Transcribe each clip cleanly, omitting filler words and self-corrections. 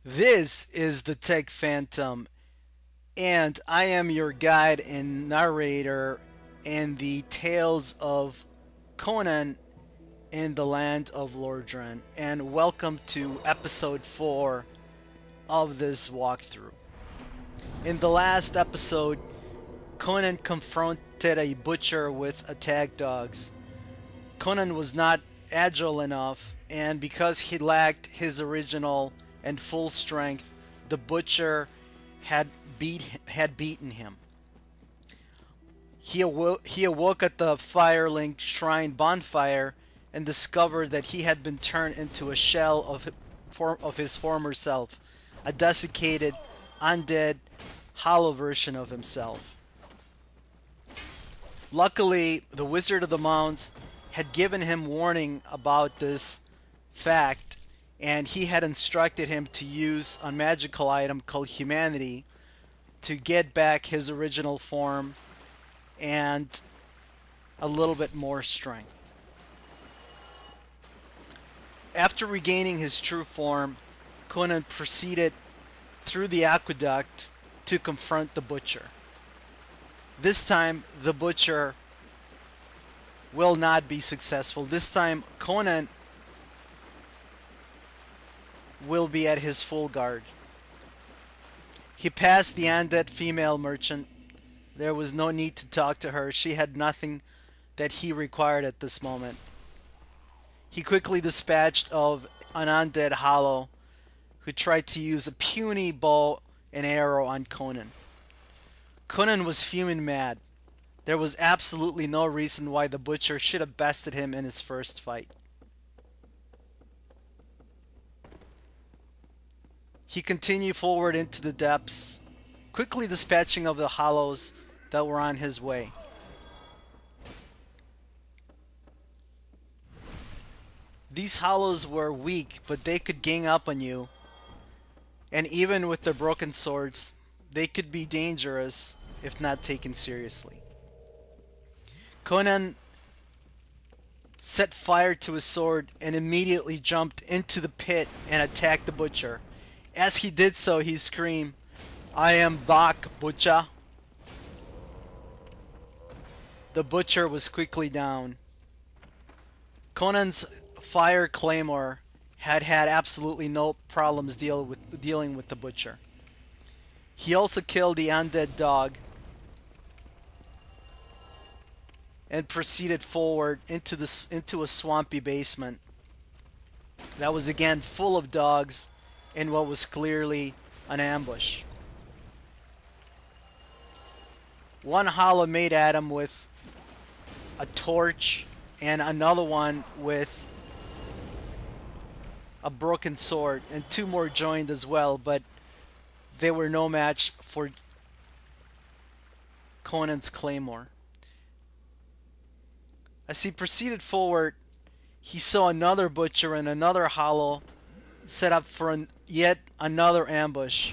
This is the Tech Phantom, and I am your guide and narrator in the tales of Conan in the land of Lordran. And welcome to episode 4 of this walkthrough. In the last episode, Conan confronted a butcher with attack dogs. Conan was not agile enough, and because he lacked his original and full strength, the butcher had beaten him. He awoke at the Firelink Shrine bonfire and discovered that he had been turned into a shell of his former self, a desiccated, undead, hollow version of himself. Luckily, the Wizard of the Mounds had given him warning about this fact, and he had instructed him to use a magical item called Humanity to get back his original form and a little bit more strength. After regaining his true form, Conan proceeded through the aqueduct to confront the butcher. This time, the butcher will not be successful. This time, Conan will be at his full guard. He passed the undead female merchant. There was no need to talk to her. She had nothing that he required at this moment. He quickly dispatched of an undead hollow who tried to use a puny bow and arrow on Conan. Conan was fuming mad. There was absolutely no reason why the butcher should have bested him in his first fight. He continued forward into the depths, quickly dispatching of the hollows that were on his way. These hollows were weak, but they could gang up on you, and even with their broken swords, they could be dangerous if not taken seriously. Conan set fire to his sword and immediately jumped into the pit and attacked the butcher. As he did so, he screamed, "I am back, butcher." The butcher was quickly down. Conan's fire claymore had absolutely no problems dealing with the butcher. He also killed the undead dog and proceeded forward into a swampy basement that was again full of dogs in what was clearly an ambush. One hollow made at him with a torch and another one with a broken sword, and two more joined as well, but they were no match for Conan's claymore. As he proceeded forward, he saw another butcher and another hollow set up for yet another ambush.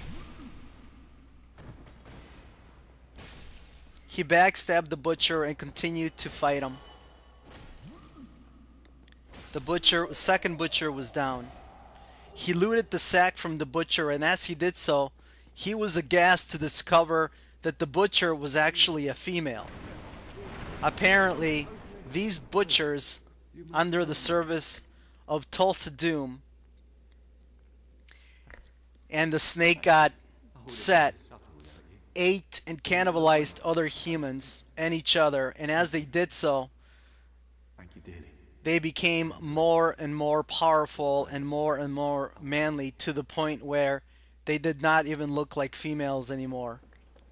He backstabbed the butcher and continued to fight him. The second butcher was down. He looted the sack from the butcher, and as he did so, he was aghast to discover that the butcher was actually a female. Apparently, these butchers, under the service of Tulsa Doom and the snake god Set, ate and cannibalized other humans and each other, and as they did so, they became more and more powerful and more manly, to the point where they did not even look like females anymore,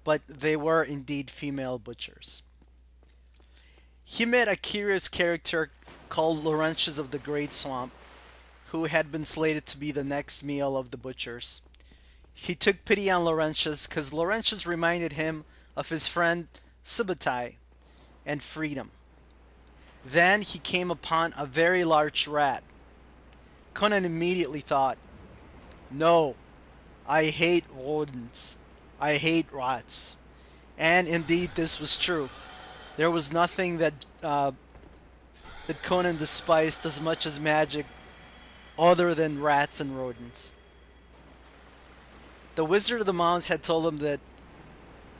but they were indeed female butchers. He met a curious character called Laurentius of the Great Swamp, who had been slated to be the next meal of the butchers. He took pity on Laurentius because Laurentius reminded him of his friend Subotai and freed him. Then he came upon a very large rat. Conan immediately thought, "No, I hate rodents. I hate rats." And indeed, this was true. There was nothing that Conan despised as much as magic other than rats and rodents. The Wizard of the Mounds had told him that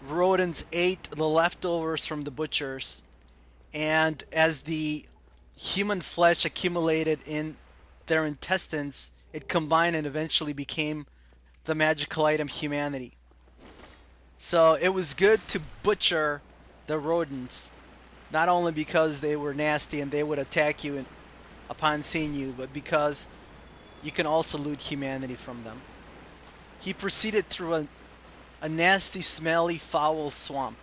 rodents ate the leftovers from the butchers, and as the human flesh accumulated in their intestines, it combined and eventually became the magical item humanity. So it was good to butcher the rodents, not only because they were nasty and they would attack you upon seeing you, but because you can also loot humanity from them. He proceeded through a nasty, smelly, foul swamp,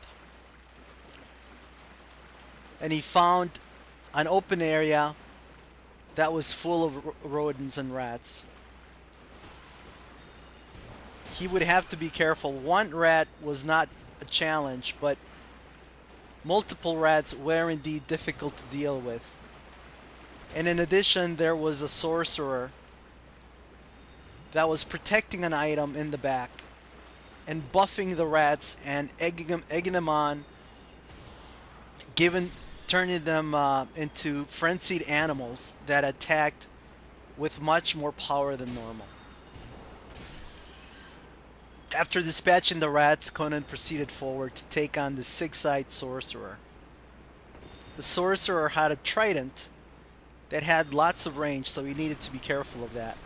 and he found an open area that was full of rodents and rats. He would have to be careful. One rat was not a challenge, but multiple rats were indeed difficult to deal with. And in addition, there was a sorcerer that was protecting an item in the back and buffing the rats and egging them on, turning them into frenzied animals that attacked with much more power than normal. After dispatching the rats, Conan proceeded forward to take on the six-eyed sorcerer. The sorcerer had a trident that had lots of range, so he needed to be careful of that.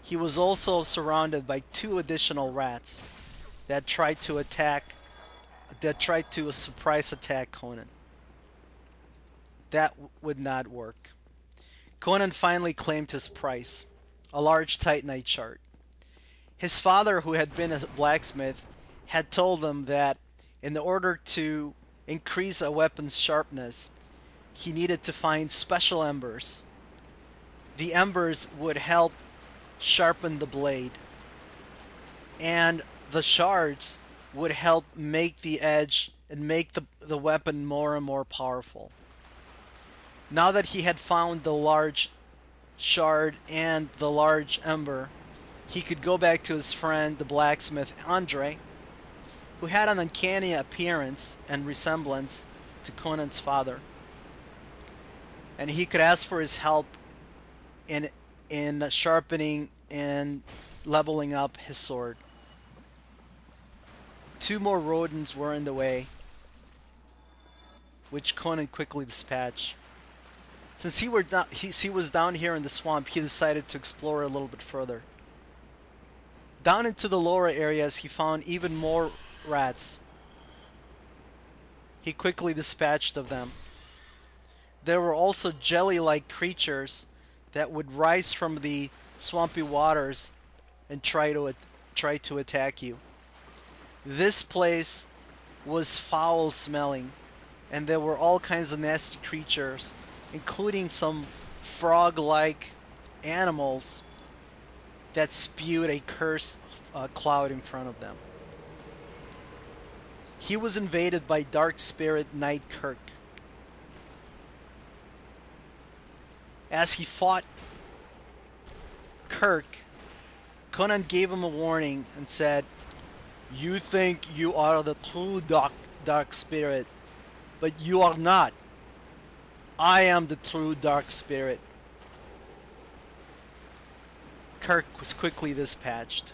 He was also surrounded by two additional rats that tried to surprise attack Conan. That would not work. Conan finally claimed his price, a large titanite shard. His father, who had been a blacksmith, had told him that in order to increase a weapon's sharpness, he needed to find special embers. The embers would help sharpen the blade, and the shards would help make the edge and make the weapon more and more powerful. Now that he had found the large shard and the large ember, he could go back to his friend, the blacksmith Andre, who had an uncanny appearance and resemblance to Conan's father. And he could ask for his help in sharpening and leveling up his sword. Two more rodents were in the way, which Conan quickly dispatched. Since he was down here in the swamp, he decided to explore a little bit further. Down into the lower areas, he found even more rats. He quickly dispatched of them. There were also jelly-like creatures that would rise from the swampy waters and try to attack you. This place was foul-smelling, and there were all kinds of nasty creatures, including some frog-like animals that spewed a cursed cloud in front of them. He was invaded by dark spirit knight Kirk. As he fought Kirk, Conan gave him a warning and said, "You think you are the true dark spirit, but you are not. I am the true dark spirit." Kirk was quickly dispatched.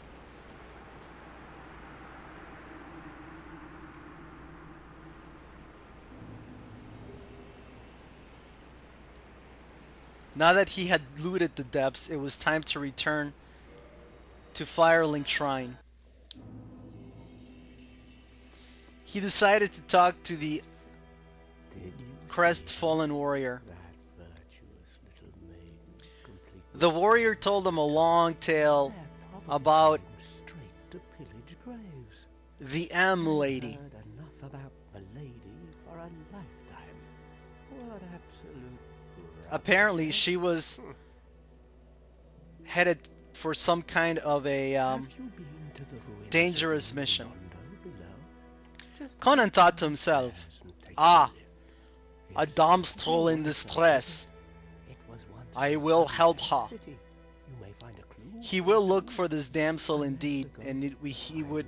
Now that he had looted the depths, it was time to return to Firelink Shrine. He decided to talk to the crestfallen warrior. The warrior told him a long tale about the M lady. Apparently, she was headed for some kind of a dangerous mission. Conan thought to himself, "Ah, a damsel in distress. I will help her." He will look for this damsel indeed, and he would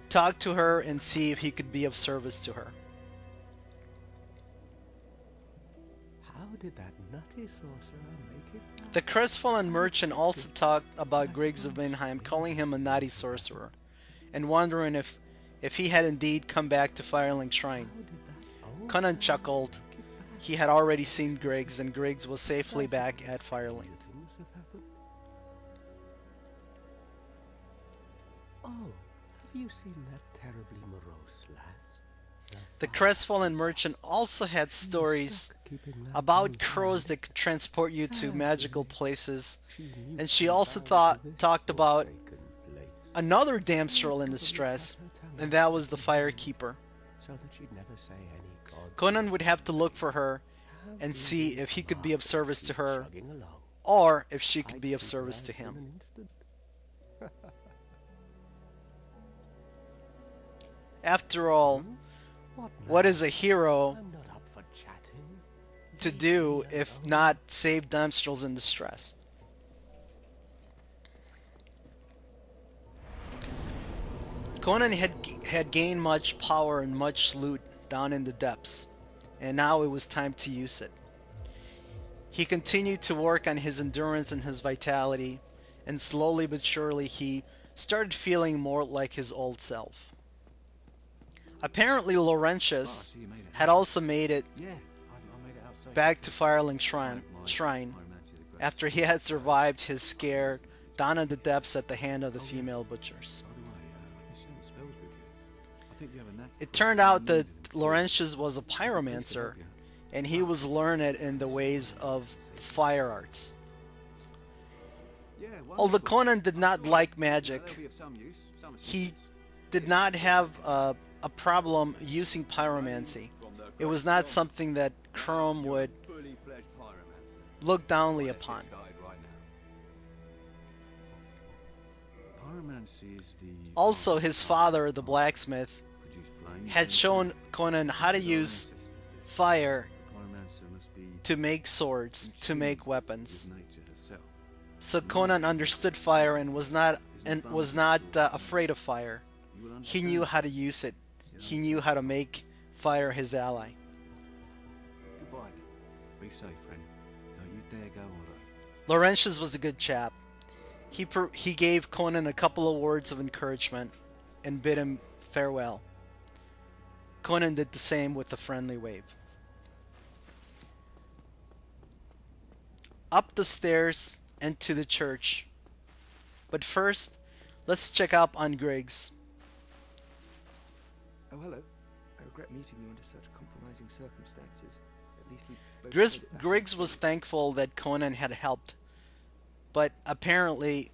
talk to her and see if he could be of service to her. did that nutty sorcerer make it back? The crestfallen merchant also talked about Griggs of Vinheim, calling him a naughty sorcerer, and wondering if he had indeed come back to Firelink Shrine. How did that old Conan man chuckled. make it back? He had already seen Griggs, and Griggs was safely back at Firelink. Stranger things have happened. Oh, have you seen that terribly morose lass? The crestfallen merchant also had stories about crows that could transport you to magical places, and she also talked about another damsel in distress, and that was the Firekeeper. So that she'd never say any god. Conan would have to look for her and see if he could be of service to her, or if she could be of service to him. After all, what is a hero I'm not up for chatting. to do if not save damsels in distress? Conan had gained much power and much loot down in the depths, and now it was time to use it. He continued to work on his endurance and his vitality, and slowly but surely he started feeling more like his old self. Apparently Laurentius had also made it back to Firelink Shrine after he had survived his scare down in the depths at the hand of the female butchers. It turned out that Laurentius was a pyromancer, and he was learned in the ways of fire arts. Although Conan did not like magic, he did not have a problem using pyromancy. It was not something that Chrome would look downly upon. Also, his father, the blacksmith, had shown Conan how to use fire to make swords, to make weapons. So Conan understood fire and was not afraid of fire. He knew how to use it. He knew how to make fire his ally. Goodbye. Be safe, friend. Don't you dare go on. Laurentius was a good chap. He gave Conan a couple of words of encouragement and bid him farewell. Conan did the same with a friendly wave. Up the stairs and to the church. But first, let's check up on Griggs. Oh, hello. I regret meeting you under such compromising circumstances. At least we both Griggs was thankful that Conan had helped, but apparently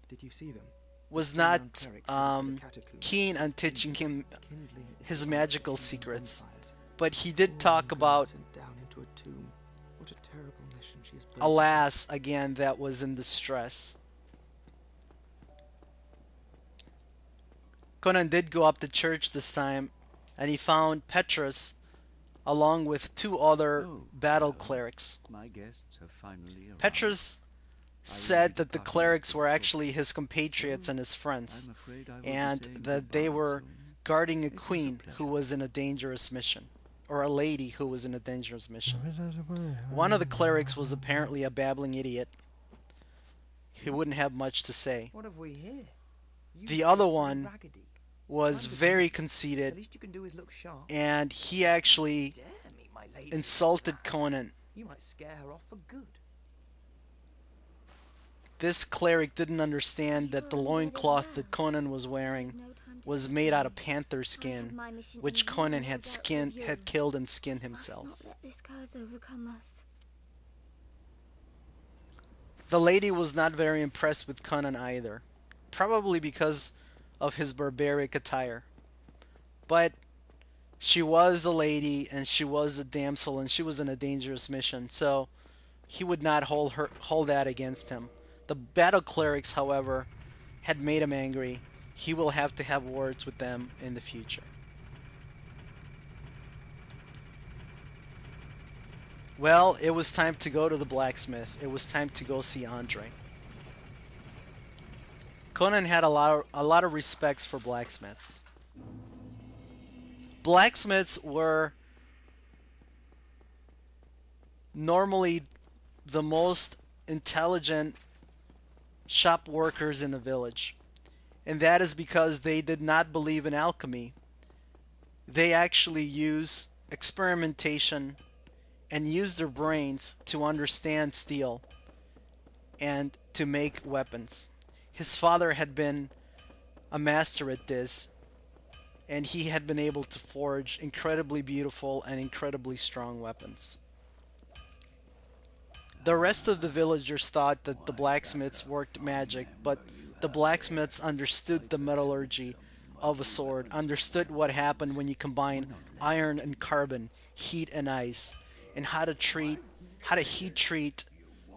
Did you see them? was The young not clerics in the catacombs, keen on teaching him kindling his its magical flames and secrets. bonfires. But he did Poor talk young girl about, sent down into a tomb. What a terrible mission she has brought. a lass again that was in distress. Conan did go up to church this time, and he found Petrus along with two other battle clerics. My guests have finally arrived. Petrus said that the clerics were actually his compatriots and his friends, I'm afraid I will be and saying that they goodbye were soon. guarding a was a queen who pleasure. was in a dangerous mission, or a lady who was in a dangerous mission. One of the clerics was apparently a babbling idiot. He wouldn't have much to say. What have we here? You The other look one raggedy. was I'm the very king. The conceited, least you can do is look sharp. and he actually Dare me, my lady. insulted Conan. You might scare her off for good. This cleric didn't understand that the loincloth that Conan was wearing was made out of panther skin, which Conan had killed and skinned himself. Must not let this curse overcome us. The lady was not very impressed with Conan either, probably because of his barbaric attire. But she was a lady, and she was a damsel, and she was in a dangerous mission, so he would not hold that against him. The battle clerics, however, had made him angry. He will have to have words with them in the future. Well, it was time to go to the blacksmith. It was time to go see Andre. Conan had a lot of respects for blacksmiths. Blacksmiths were normally the most intelligent shop workers in the village. And that is because they did not believe in alchemy. They actually use experimentation and use their brains to understand steel and to make weapons. His father had been a master at this, and he had been able to forge incredibly beautiful and incredibly strong weapons. The rest of the villagers thought that the blacksmiths worked magic, but the blacksmiths understood the metallurgy of a sword, understood what happened when you combine iron and carbon, heat and ice, and how to heat treat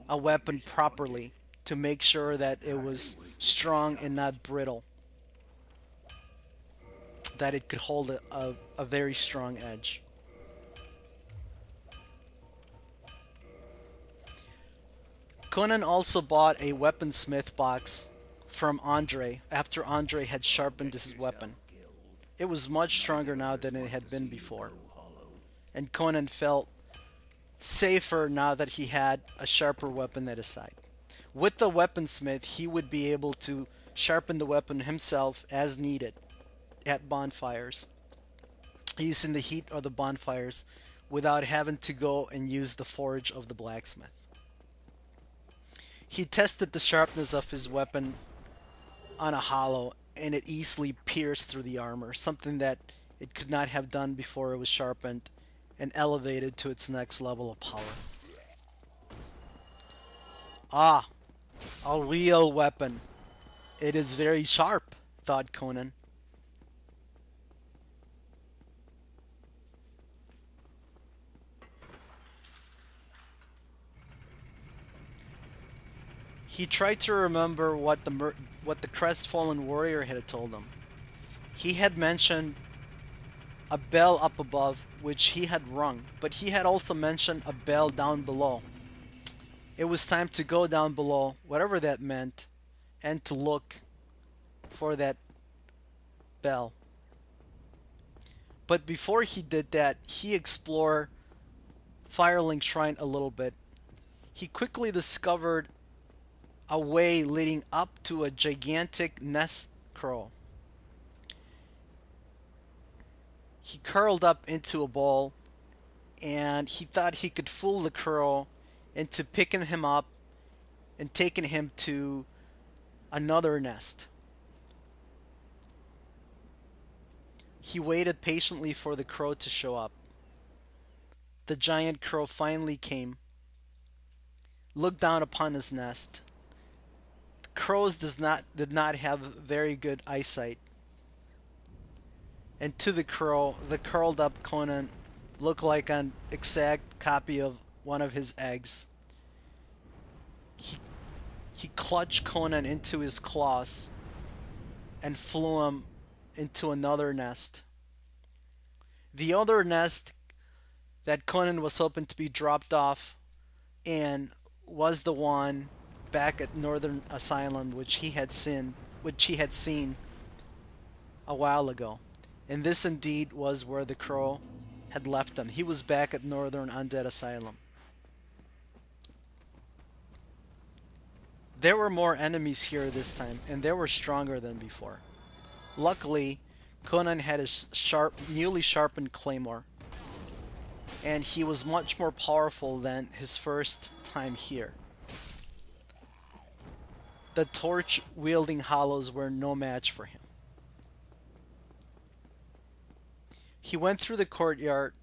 a weapon properly to make sure that it was strong and not brittle, that it could hold a very strong edge. Conan also bought a weaponsmith box from Andre after Andre had sharpened his weapon. It was much stronger now than it had been before, and Conan felt safer now that he had a sharper weapon at his side. With the weaponsmith, he would be able to sharpen the weapon himself as needed at bonfires, using the heat of the bonfires without having to go and use the forge of the blacksmith. He tested the sharpness of his weapon on a hollow, and it easily pierced through the armor, something that it could not have done before it was sharpened and elevated to its next level of power. Ah, a real weapon. It is very sharp, thought Conan. He tried to remember what the crestfallen warrior had told him. He had mentioned a bell up above, which he had rung, but he had also mentioned a bell down below. It was time to go down below, whatever that meant, and to look for that bell. But before he did that, he explored Firelink Shrine a little bit. He quickly discovered a way leading up to a gigantic nest crow. He curled up into a ball, and he thought he could fool the crow into picking him up and taking him to another nest. He waited patiently for the crow to show up. The giant crow finally came, looked down upon his nest. Crows did not have very good eyesight. And to the crow, the curled up Conan looked like an exact copy of one of his eggs. He clutched Conan into his claws and flew him into another nest. The other nest that Conan was hoping to be dropped off in was the one back at Northern Asylum, which he had seen a while ago. And this indeed was where the crow had left him. He was back at Northern Undead Asylum. There were more enemies here this time, and they were stronger than before. Luckily, Conan had his newly sharpened claymore, and he was much more powerful than his first time here. The torch-wielding hollows were no match for him. He went through the courtyard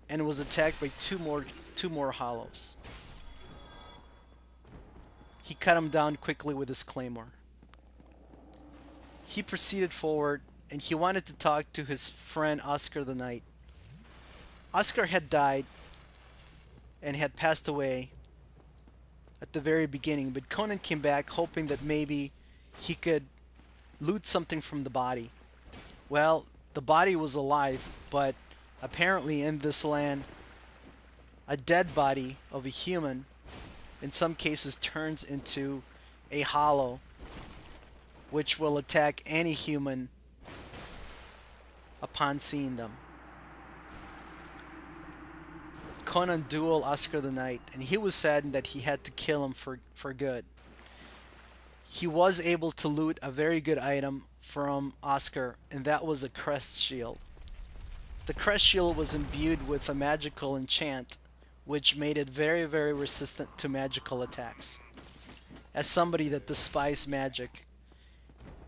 and was attacked by two more hollows. He cut him down quickly with his claymore. He proceeded forward, and he wanted to talk to his friend Oscar the Knight. Oscar had died and had passed away at the very beginning, but Conan came back hoping that maybe he could loot something from the body. Well, the body was alive, but apparently in this land, a dead body of a human in some cases turns into a hollow, which will attack any human upon seeing them. Conan duel Oscar the Knight, and he was saddened that he had to kill him for good. He was able to loot a very good item from Oscar, and that was a crest shield. The crest shield was imbued with a magical enchant, which made it very, very resistant to magical attacks. As somebody that despised magic,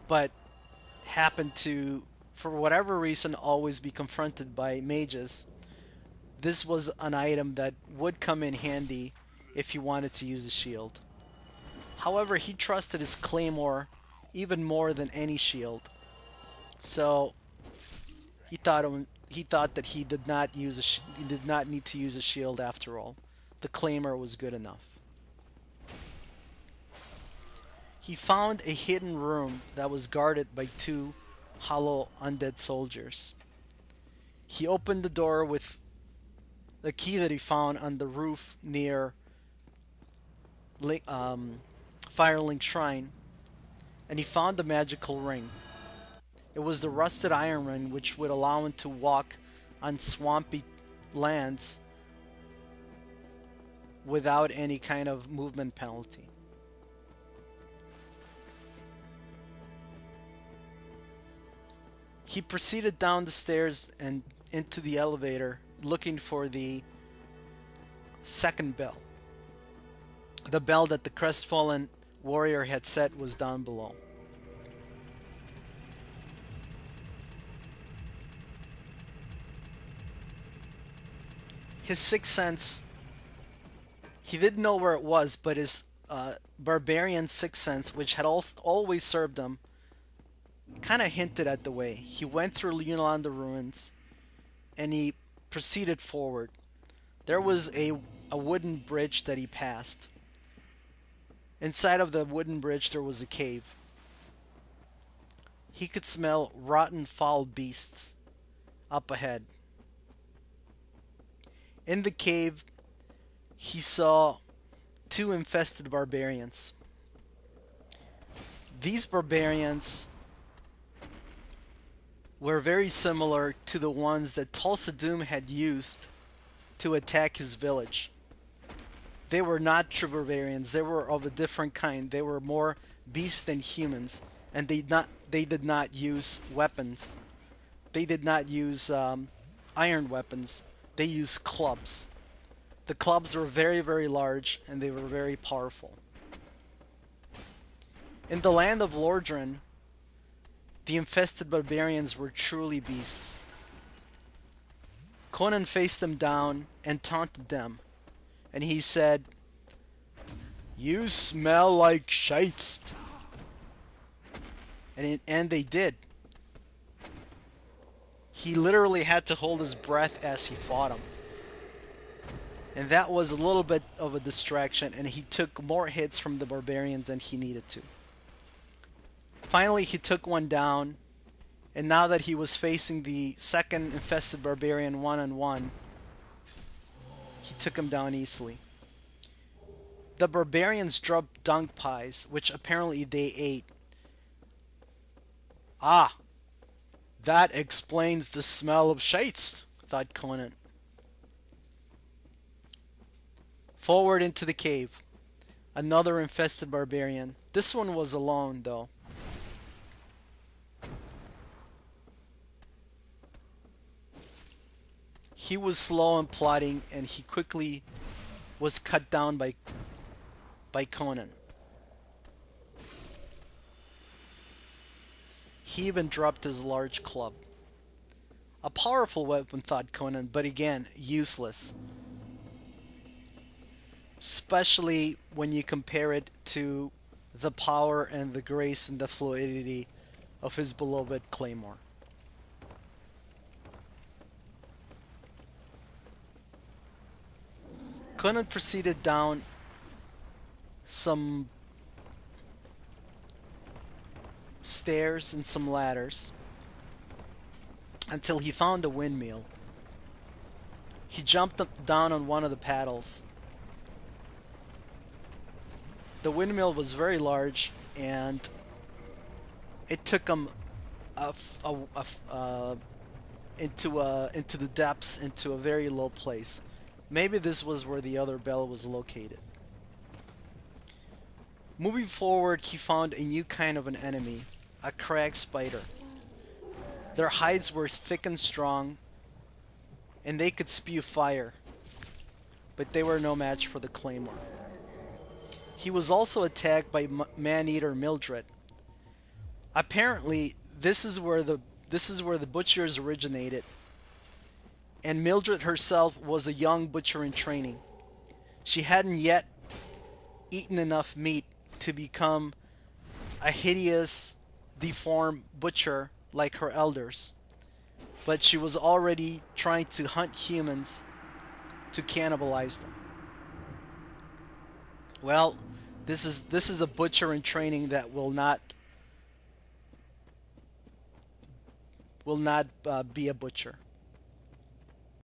but happened to, for whatever reason, always be confronted by mages, this was an item that would come in handy if he wanted to use the shield. However, he trusted his claymore even more than any shield, so he thought that he did not need to use a shield after all. The claymore was good enough. He found a hidden room that was guarded by two hollow undead soldiers. He opened the door with the key that he found on the roof near Firelink Shrine, and he found the magical ring. It was the rusted iron ring, which would allow him to walk on swampy lands without any kind of movement penalty. He proceeded down the stairs and into the elevator, looking for the second bell. The bell that the crestfallen warrior had set was down below. His sixth sense, he didn't know where it was, but his barbarian sixth sense, which had always served him, kind of hinted at the way. He went through Yunlanda ruins, and he proceeded forward. There was a wooden bridge that he passed. Inside of the wooden bridge there was a cave. He could smell rotten foul beasts up ahead. In the cave, he saw two infested barbarians. These barbarians were very similar to the ones that Tulsa Doom had used to attack his village. They were not true barbarians. They were of a different kind. They were more beasts than humans, and they did not use weapons. They did not use iron weapons. They used clubs. The clubs were very, very large, and they were very powerful. In the land of Lordran, the infested barbarians were truly beasts. Conan faced them down and taunted them, and he said, "You smell like shites." And they did. He literally had to hold his breath as he fought him. And that was a little bit of a distraction, and he took more hits from the barbarians than he needed to. Finally, he took one down, and now that he was facing the second infested barbarian one-on-one, he took him down easily. The barbarians dropped dung pies, which apparently they ate. Ah, that explains the smell of shites, thought Conan. Forward into the cave. Another infested barbarian. This one was alone, though. He was slow and plodding, and he quickly was cut down by Conan. He even dropped his large club. A powerful weapon, thought Conan, but again, useless. Especially when you compare it to the power and the grace and the fluidity of his beloved claymore. Conan proceeded down some stairs and some ladders until he found a windmill. He jumped up down on one of the paddles. The windmill was very large, and it took him into the depths, into a very low place. Maybe this was where the other bell was located. Moving forward, he found a new kind of an enemy, a crag spider. Their hides were thick and strong, and they could spew fire, but they were no match for the claymore. He was also attacked by man-eater Mildred. Apparently, this is where the butchers originated, and Mildred herself was a young butcher in training. She hadn't yet eaten enough meat to become a hideous, deformed butcher like her elders, but she was already trying to hunt humans to cannibalize them. Well, this is a butcher in training that will not be a butcher.